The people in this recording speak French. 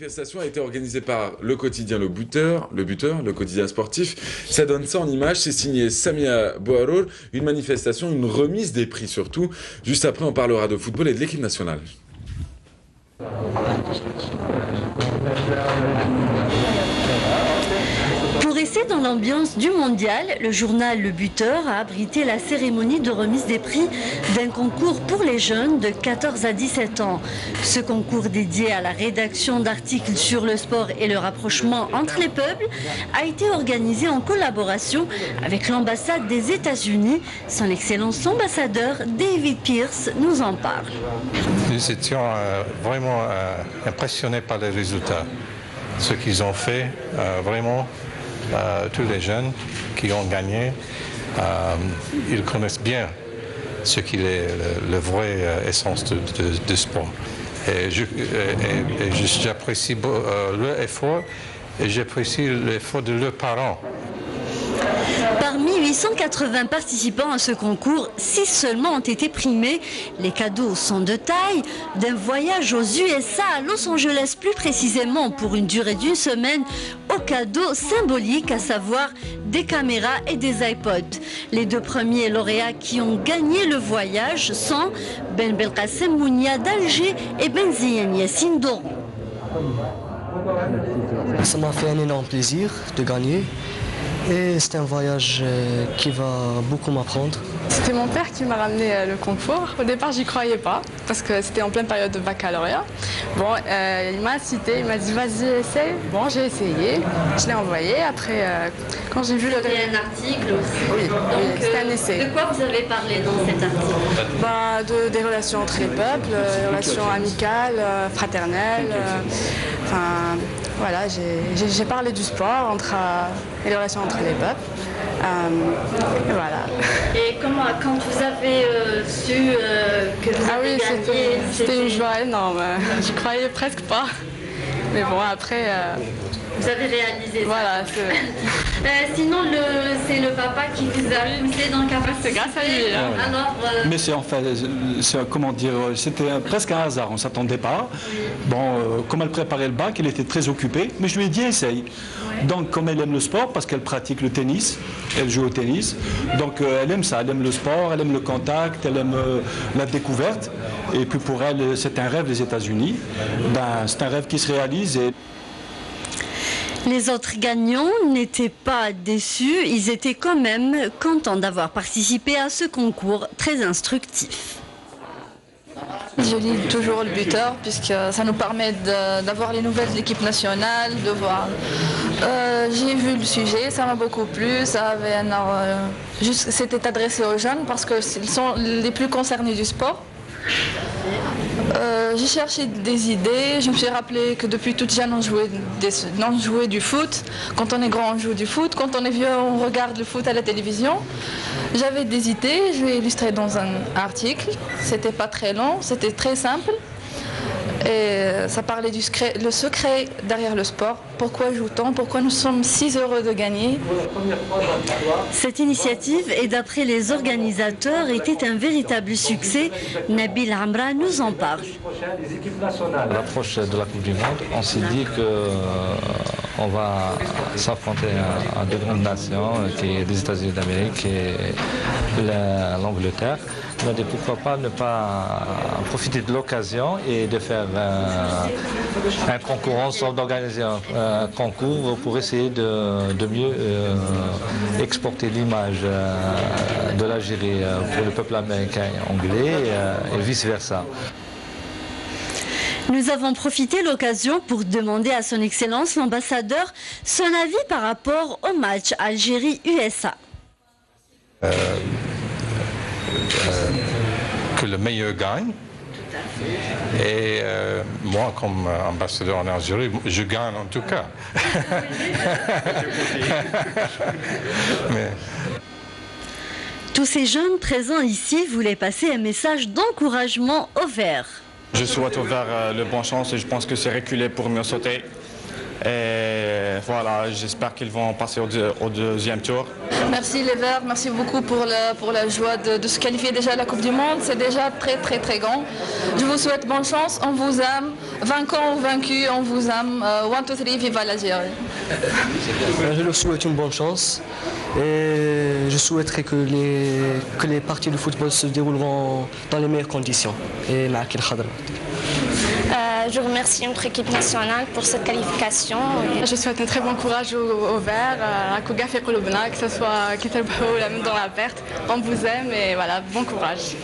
manifestation a été organisée par le quotidien Le Buteur, le quotidien sportif. Ça donne ça en image, c'est signé Samia Bouharour. Une manifestation, une remise des prix surtout. Juste après, on parlera de football et de l'équipe nationale. Pour rester dans l'ambiance du mondial, le journal Le Buteur a abrité la cérémonie de remise des prix d'un concours pour les jeunes de 14 à 17 ans. Ce concours dédié à la rédaction d'articles sur le sport et le rapprochement entre les peuples a été organisé en collaboration avec l'ambassade des États-Unis. Son Excellence ambassadeur David Pierce nous en parle. Nous étions vraiment impressionnés par les résultats. Ce qu'ils ont fait, vraiment, tous les jeunes qui ont gagné, ils connaissent bien ce qu'il est le vrai essence du sport. Et j'apprécie leur effort et j'apprécie l'effort de leurs parents. Parmi 880 participants à ce concours, 6 seulement ont été primés. Les cadeaux sont de taille, d'un voyage aux USA, à Los Angeles plus précisément pour une durée d'une semaine, aux cadeaux symboliques, à savoir des caméras et des iPods. Les 2 premiers lauréats qui ont gagné le voyage sont Ben Belkacem Mounia d'Alger et Benziane Yassine d'Oran. Ça m'a fait un énorme plaisir de gagner. Et c'est un voyage qui va beaucoup m'apprendre. C'était mon père qui m'a ramené le concours. Au départ, j'y croyais pas, parce que c'était en pleine période de baccalauréat. Bon, il m'a incité, il m'a dit vas-y, essaye. Bon, j'ai essayé, je l'ai envoyé. Après, quand j'ai vu le... Il y a un article aussi. Oui, c'était un essai. De quoi vous avez parlé dans cet article? Des relations entre les peuples, des relations amicales, fraternelles. Enfin, voilà, j'ai parlé du sport et les relations entre les peuples. Et voilà. Et quand vous avez su que vous avez gagné, c'était une joie énorme. J'y croyais presque pas. Mais bon, après... Vous avez réalisé ça. Voilà. Sinon, c'est le papa qui vous a poussé dans le capacité. C'est grâce à lui. Hein. Alors, mais c'est comment dire, c'était presque un hasard, on ne s'attendait pas. Bon, comme elle préparait le bac, elle était très occupée, mais je lui ai dit essaye. Donc comme elle aime le sport, parce qu'elle pratique le tennis, elle joue au tennis, donc elle aime ça, elle aime le sport, elle aime le contact, elle aime la découverte. Et puis pour elle, c'est un rêve, les États-Unis. Ben, c'est un rêve qui se réalise. Les autres gagnants n'étaient pas déçus, ils étaient quand même contents d'avoir participé à ce concours très instructif. Je lis toujours Le Buteur puisque ça nous permet d'avoir les nouvelles de l'équipe nationale, de voir. J'ai vu le sujet, ça m'a beaucoup plu, c'était adressé aux jeunes parce qu'ils sont les plus concernés du sport. J'ai cherché des idées, je me suis rappelé que depuis toute jeune on jouait du foot. Quand on est grand on joue du foot, quand on est vieux on regarde le foot à la télévision. J'avais des idées, je l'ai illustré dans un article, c'était pas très long, c'était très simple. Et ça parlait du secret derrière le sport. Pourquoi joue-t-on? Pourquoi nous sommes si heureux de gagner? Cette initiative, et d'après les organisateurs, était un véritable succès. Nabil Amra nous en parle. À l'approche de la Coupe du Monde, on s'est dit qu'on va s'affronter à deux grandes nations, qui est les États-Unis d'Amérique et l'Angleterre. On a dit pourquoi pas ne pas profiter de l'occasion et de faire un concours ensemble, d'organiser un concours pour essayer de mieux exporter l'image de l'Algérie pour le peuple américain et anglais et vice-versa. Nous avons profité de l'occasion pour demander à son Excellence l'ambassadeur son avis par rapport au match Algérie-USA. Que le meilleur gagne. Et moi, comme ambassadeur en Algérie, je gagne en tout cas. Mais... Tous ces jeunes présents ici voulaient passer un message d'encouragement aux Verts. Je souhaite aux Verts le bon chance et je pense que c'est reculé pour mieux sauter. Et voilà, j'espère qu'ils vont passer au deuxième tour. Merci les Verts, merci beaucoup pour la joie de se qualifier déjà à la Coupe du Monde. C'est déjà très très très grand. Je vous souhaite bonne chance, on vous aime. Vainquant ou vaincu, on vous aime. 1, 2, 3, viva l'Algérie. Je leur souhaite une bonne chance et je souhaiterais que les parties de football se dérouleront dans les meilleures conditions. Et je remercie notre équipe nationale pour cette qualification. Je souhaite un très bon courage aux Verts, à Kouga et Kouloubna, que ce soit Kittelbao ou même dans la perte. On vous aime et voilà, bon courage.